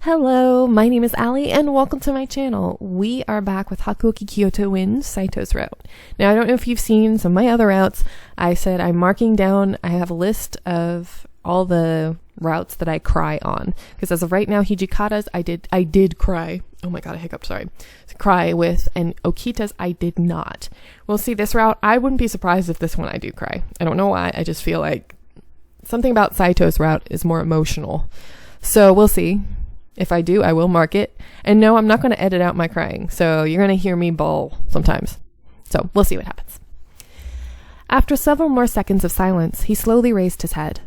Hello, my name is Ali and welcome to my channel. We are back with Hakuoki Kyoto Wind, Saito's route. Now I don't know if you've seen some of my other routes. I said I'm marking down, I have a list of all the routes that I cry on. Because as of right now, Hijikata's I did cry. Oh my god, I hiccuped, sorry. Cry with, and Okita's I did not. We'll see this route. I wouldn't be surprised if this one I do cry. I don't know why, I just feel like something about Saito's route is more emotional. So we'll see. If I do, I will mark it. And no, I'm not going to edit out my crying. So you're going to hear me bawl sometimes. So we'll see what happens. After several more seconds of silence, he slowly raised his head.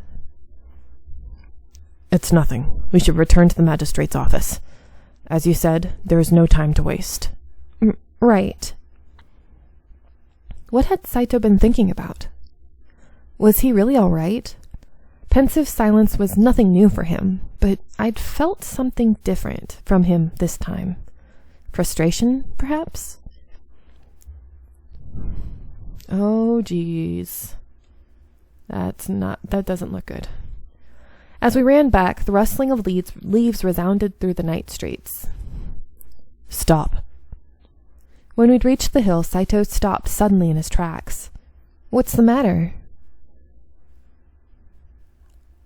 It's nothing. We should return to the magistrate's office. As you said, there is no time to waste. Right. What had Saito been thinking about? Was he really all right? Pensive silence was nothing new for him, but I'd felt something different from him this time. Frustration, perhaps? Oh, geez. That doesn't look good. As we ran back, the rustling of leaves resounded through the night streets. Stop. When we'd reached the hill, Saito stopped suddenly in his tracks. What's the matter?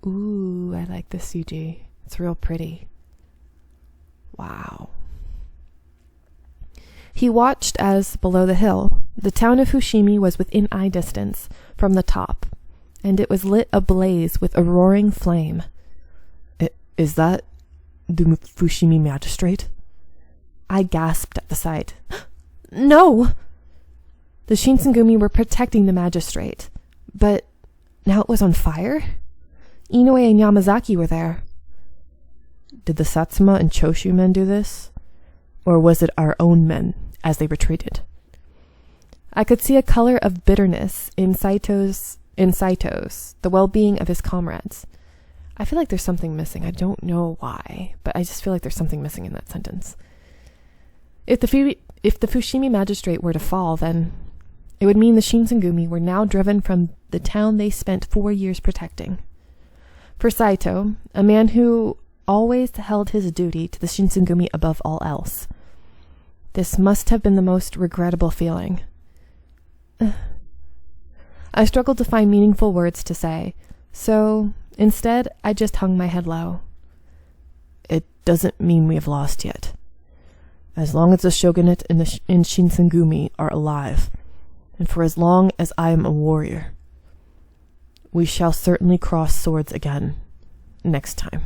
Ooh, I like this CG. It's real pretty. Wow. He watched as, below the hill, the town of Fushimi was within eye distance from the top, and it was lit ablaze with a roaring flame. Is that the Fushimi magistrate? I gasped at the sight. No! The Shinsengumi were protecting the magistrate, but now it was on fire? Inoue and Yamazaki were there. Did the Satsuma and Choshu men do this? Or was it our own men as they retreated? I could see a color of bitterness in Saito's, the well-being of his comrades. I feel like there's something missing. I don't know why, but I just feel like there's something missing in that sentence. If the Fushimi magistrate were to fall, then it would mean the Shinsengumi were now driven from the town they spent 4 years protecting. For Saito, a man who always held his duty to the Shinsengumi above all else, this must have been the most regrettable feeling. I struggled to find meaningful words to say, so instead I just hung my head low. It doesn't mean we have lost yet. As long as the shogunate and Shinsengumi are alive, and for as long as I am a warrior, we shall certainly cross swords again, next time.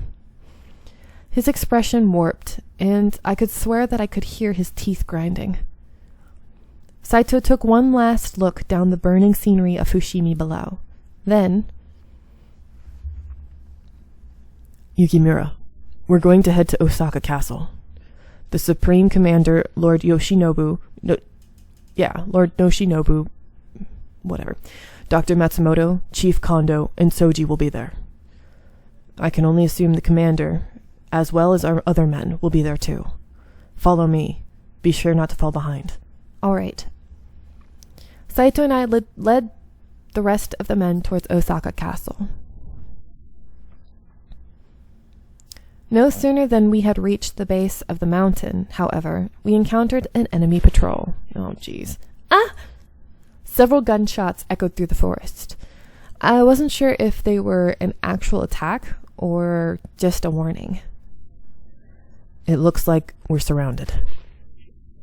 His expression warped, and I could swear that I could hear his teeth grinding. Saito took one last look down the burning scenery of Fushimi below. Then, Yukimura, we're going to head to Osaka Castle. The Supreme Commander, Lord Yoshinobu, whatever. Dr. Matsumoto, Chief Kondo, and Soji will be there. I can only assume the commander, as well as our other men, will be there too. Follow me. Be sure not to fall behind. All right. Saito and I led the rest of the men towards Osaka Castle. No sooner than we had reached the base of the mountain, however, we encountered an enemy patrol. Oh, jeez. Ah! Several gunshots echoed through the forest. I wasn't sure if they were an actual attack or just a warning. It looks like we're surrounded.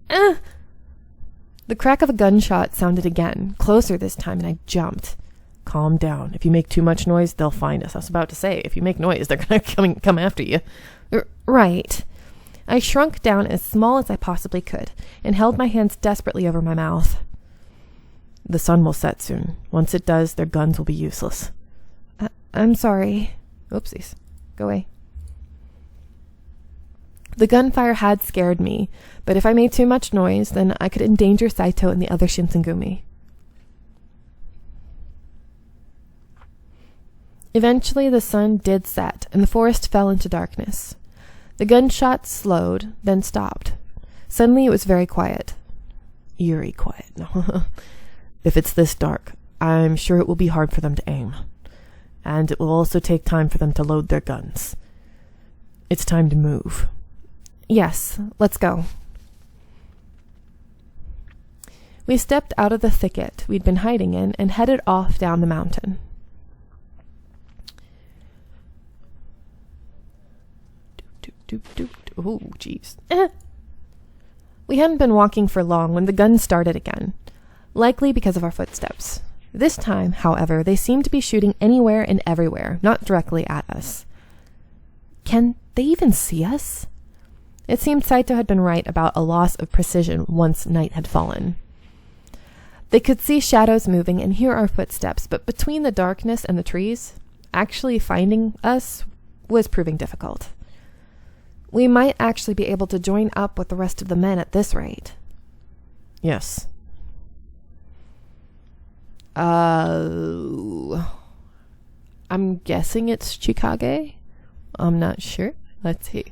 The crack of a gunshot sounded again, closer this time, and I jumped. Calm down. If you make too much noise, they'll find us. I was about to say, if you make noise, they're going to come after you. Right. I shrunk down as small as I possibly could and held my hands desperately over my mouth. The sun will set soon. Once it does, their guns will be useless. I'm sorry. Oopsies. Go away. The gunfire had scared me, but if I made too much noise, then I could endanger Saito and the other Shinsengumi. Eventually, the sun did set, and the forest fell into darkness. The gunshots slowed, then stopped. Suddenly, it was very quiet. Eerie quiet. No. If it's this dark, I'm sure it will be hard for them to aim. And it will also take time for them to load their guns. It's time to move. Yes, let's go. We stepped out of the thicket we'd been hiding in and headed off down the mountain. Oh, jeez. We hadn't been walking for long when the gun started again, likely because of our footsteps. This time, however, they seemed to be shooting anywhere and everywhere, not directly at us. Can they even see us? It seemed Saito had been right about a loss of precision once night had fallen. They could see shadows moving and hear our footsteps, but between the darkness and the trees, actually finding us was proving difficult. We might actually be able to join up with the rest of the men at this rate. Yes. I'm guessing it's Chikage? I'm not sure. Let's see.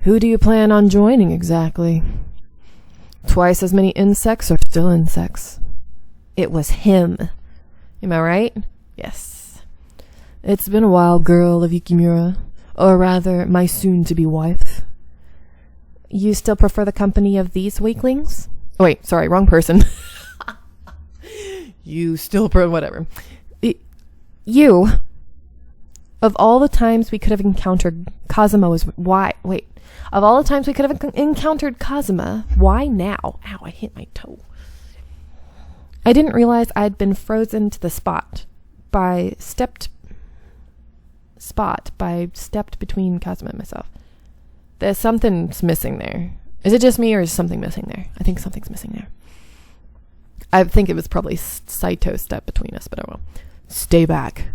Who do you plan on joining exactly? Twice as many insects or still insects? It was him. Am I right? Yes. It's been a while, girl of Yukimura. Or rather, my soon-to-be wife. You still prefer the company of these weaklings? Oh, wait, sorry, wrong person. You still whatever. You. Of all the times we could have encountered Kazuma Of all the times we could have encountered Kazuma, why now? Ow, I hit my toe. I didn't realize I'd been frozen to the spot by stepped between Kazuma and myself. There's something's missing there. Is it just me or is something missing there? I think something's missing there. I think it was probably Saito stepped between us, but I won't. Stay back.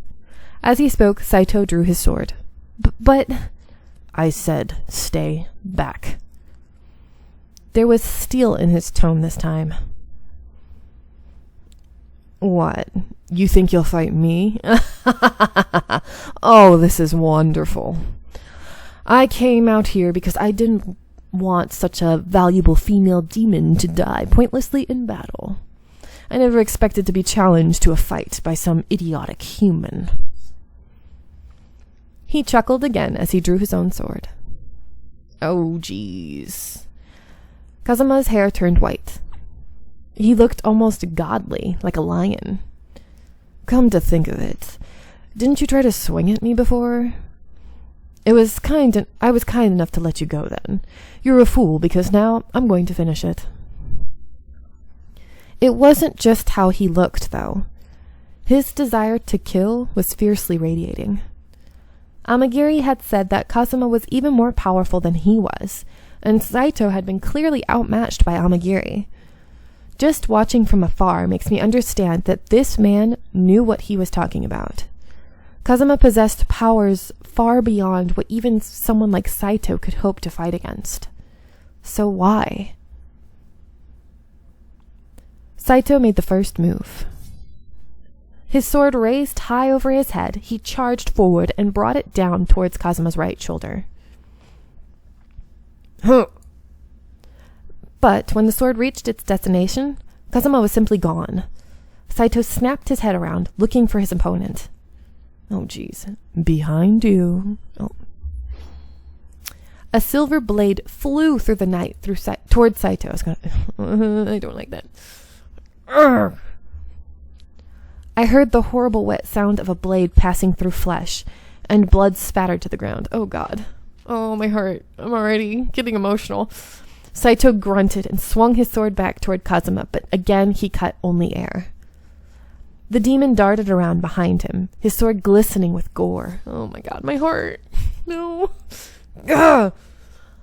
As he spoke, Saito drew his sword. But... I said, stay back. There was steel in his tone this time. What? You think you'll fight me? Oh, this is wonderful. I came out here because I didn't want such a valuable female demon to die pointlessly in battle. I never expected to be challenged to a fight by some idiotic human. He chuckled again as he drew his own sword. Oh, jeez. Kazuma's hair turned white. He looked almost godly, like a lion. Come to think of it, didn't you try to swing at me before? I was kind enough to let you go then. You're a fool because now I'm going to finish it. It wasn't just how he looked, though. His desire to kill was fiercely radiating. Amagiri had said that Kazuma was even more powerful than he was, and Saito had been clearly outmatched by Amagiri. Just watching from afar makes me understand that this man knew what he was talking about. Kazuma possessed powers far beyond what even someone like Saito could hope to fight against. So why? Saito made the first move. His sword raised high over his head, he charged forward and brought it down towards Kazuma's right shoulder. Huh. But when the sword reached its destination, Kazuma was simply gone. Saito snapped his head around, looking for his opponent. Oh, jeez. Behind you. Oh. A silver blade flew through the night towards Saito. I don't like that. Urgh. I heard the horrible wet sound of a blade passing through flesh, and blood spattered to the ground. Oh, God. Oh, my heart. I'm already getting emotional. Saito grunted and swung his sword back toward Kazuma, but again he cut only air. The demon darted around behind him, his sword glistening with gore. Oh, my God. My heart. No. Ugh.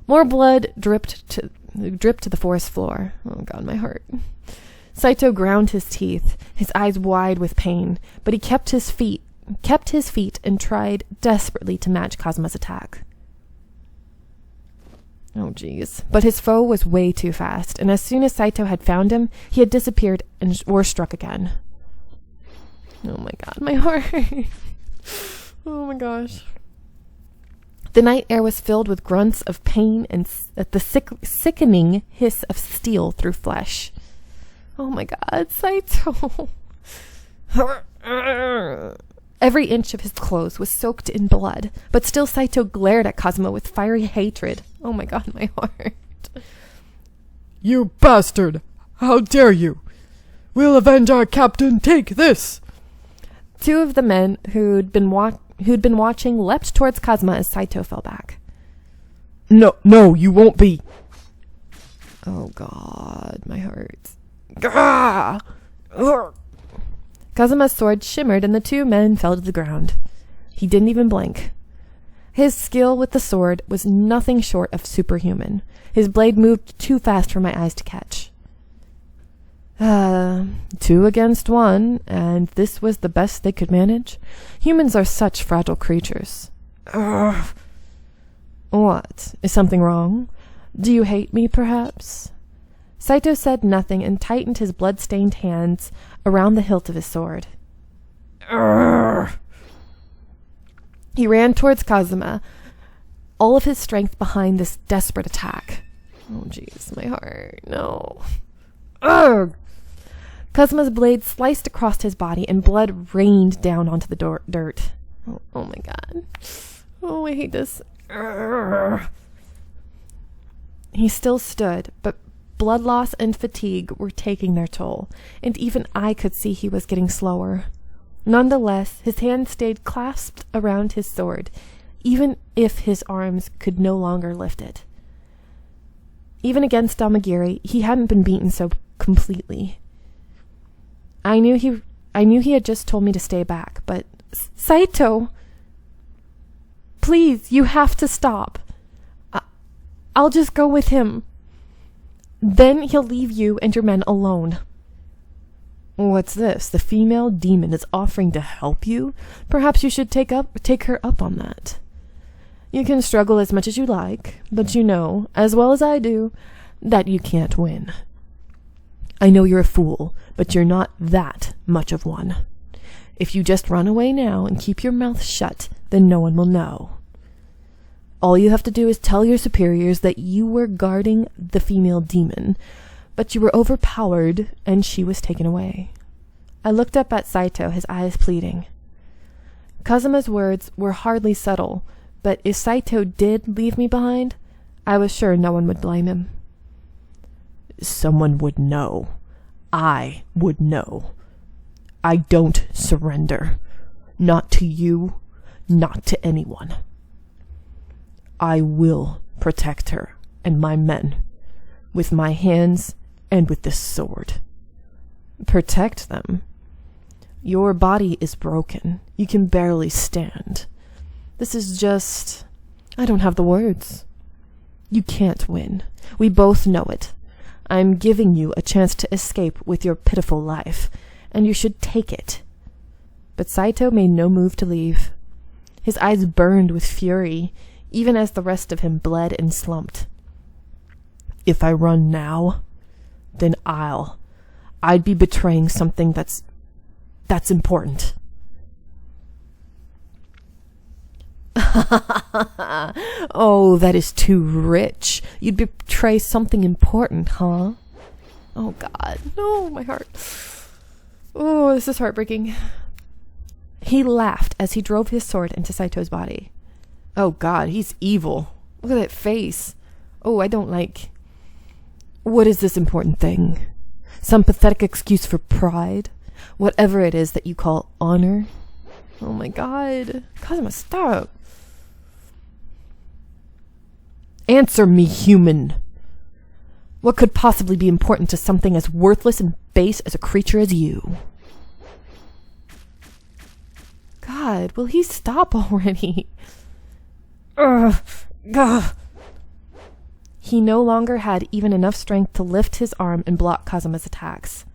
More blood dripped to the forest floor. Oh, God, my heart. Saito ground his teeth, his eyes wide with pain, but he kept his feet and tried desperately to match Kazuma's attack. Oh, jeez. But his foe was way too fast, and as soon as Saito had found him, he had disappeared or struck again. Oh, my God, my heart. Oh, my gosh. The night air was filled with grunts of pain and the sickening hiss of steel through flesh. Oh my God, Saito. Every inch of his clothes was soaked in blood, but still Saito glared at Kazuma with fiery hatred. Oh my god, my heart. You bastard! How dare you! We'll avenge our captain, take this! Two of the men who'd been watching leapt towards Kazuma as Saito fell back. No, you won't be. Oh god, my heart. Gah! Urgh. Kazuma's sword shimmered and the two men fell to the ground. He didn't even blink. His skill with the sword was nothing short of superhuman. His blade moved too fast for my eyes to catch. 2 against 1, and this was the best they could manage? Humans are such fragile creatures. Ugh. What? Is something wrong? Do you hate me, perhaps? Saito said nothing and tightened his blood-stained hands around the hilt of his sword. Urgh. He ran towards Kazuma, all of his strength behind this desperate attack. Oh, jeez, my heart. No. Ugh! Kazuma's blade sliced across his body and blood rained down onto the dirt. Oh my god. Oh, I hate this. Urgh. He still stood, but blood loss and fatigue were taking their toll, and even I could see he was getting slower. Nonetheless, his hand stayed clasped around his sword, even if his arms could no longer lift it. Even against Damagiri, he hadn't been beaten so completely. I knew he had just told me to stay back, but Saito, please, you have to stop. I'll just go with him. Then he'll leave you and your men alone. What's this? The female demon is offering to help you? Perhaps you should take her up on that. You can struggle as much as you like, but you know, as well as I do, that you can't win. I know you're a fool, but you're not that much of one. If you just run away now and keep your mouth shut, then no one will know. All you have to do is tell your superiors that you were guarding the female demon, but you were overpowered and she was taken away. I looked up at Saito, his eyes pleading. Kazuma's words were hardly subtle, but if Saito did leave me behind, I was sure no one would blame him. Someone would know. I would know. I don't surrender. Not to you, not to anyone. I will protect her and my men, with my hands and with this sword. Protect them? Your body is broken. You can barely stand. This is just... I don't have the words. You can't win. We both know it. I'm giving you a chance to escape with your pitiful life, and you should take it. But Saito made no move to leave. His eyes burned with fury, even as the rest of him bled and slumped. If I run now, then I'd be betraying something that's important. Oh, that is too rich. You'd betray something important, huh? Oh god, no, my heart. Oh, this is heartbreaking. He laughed as he drove his sword into Saito's body. Oh god, he's evil. Look at that face. Oh, I don't like... What is this important thing? Some pathetic excuse for pride? Whatever it is that you call honor? Oh my god. Kazuma, stop. Answer me, human. What could possibly be important to something as worthless and base as a creature as you? God, will he stop already? Ugh. Ugh. He no longer had even enough strength to lift his arm and block Kazuma's attacks.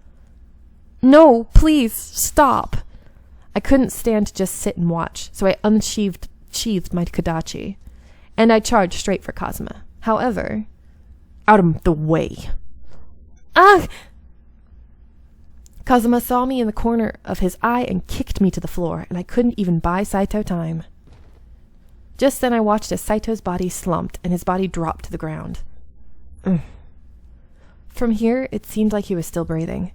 No, please, stop. I couldn't stand to just sit and watch, so I unsheathed my Kodachi, and I charged straight for Kazuma. However, out of the way. Ah! Kazuma saw me in the corner of his eye and kicked me to the floor, and I couldn't even buy Saito time. Just then I watched as Saito's body slumped and his body dropped to the ground. From here, it seemed like he was still breathing,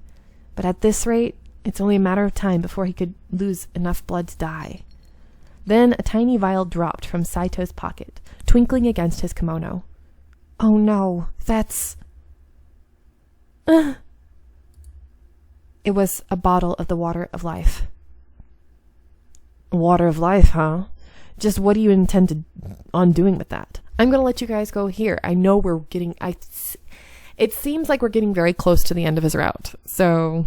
but at this rate, It's only a matter of time before he could lose enough blood to die. Then a tiny vial dropped from Saito's pocket, twinkling against his kimono. Oh no, that's... It was a bottle of the water of life. Water of life, huh? Just what do you intend on doing with that? I'm going to let you guys go here. I know we're getting... It seems like we're getting very close to the end of his route. So,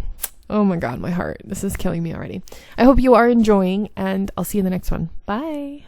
oh my god, my heart. This is killing me already. I hope you are enjoying, and I'll see you in the next one. Bye!